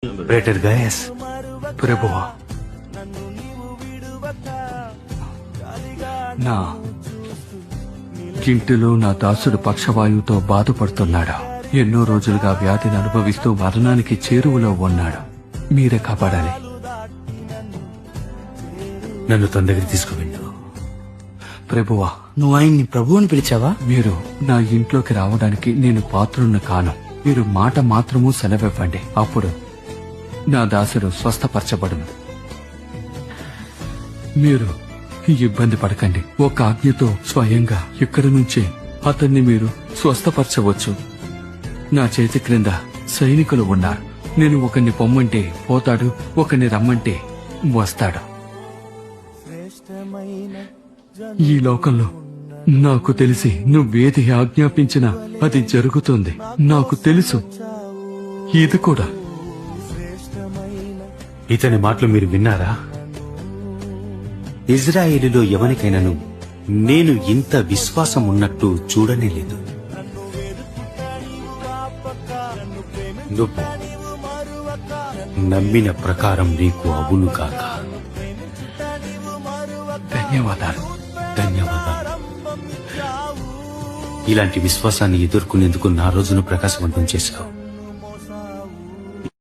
బ్రేటర్ Gaius. ప్రభువా, నా ఇంటిలో నా దాసుడు పక్షవాయువుతో బాధపడుతున్నాడు. ఎన్నో రోజులుగా వ్యాధిని అనుభవిస్తూ మరణానికి చేరువలో ఉన్నాడు. మీరే కాపాడాలి. నన్ను తన దగ్గర తీసుకువెళ్ళు. ప్రభువా, నువ్వు ఆయన్ని ప్రభు అని పిలిచావా? మీరు నా ఇంట్లోకి రావడానికి నేను పాత్రుణ్ణి కాను. మీరు మాట మాత్రము సెలవివ్వండి, అప్పుడు నా దాసుడు స్వస్థపరచబడును. మీరు ఇబ్బంది పడకండి. ఒక ఆజ్ఞతో స్వయంగా ఇక్కడి నుంచే అతన్ని మీరు స్వస్థపరచవచ్చు. నా చేతి క్రింద సైనికులు ఉన్నారు. నేను ఒకరిని పొమ్మంటే పోతాడు, ఒకరిని రమ్మంటే వస్తాడు. ఈ లోకంలో నాకు తెలిసి నువ్వేది ఆజ్ఞాపించినా అది జరుగుతుంది. నాకు తెలుసు ఇది కూడా. ఇతని మాటలు మీరు విన్నారా? ఇజ్రాయేలులో ఎవరికైనాను నేను ఇంత విశ్వాసం ఉన్నట్టు చూడనే లేదు. నువ్వు నమ్మిన ప్రకారం నీకు అవును కాక. ధన్యవాదాలు. ధన్యవాదాలు. ఇలాంటి విశ్వాసాన్ని ఎదుర్కొనేందుకు నా రోజును ప్రకాశవంతం చేశావు.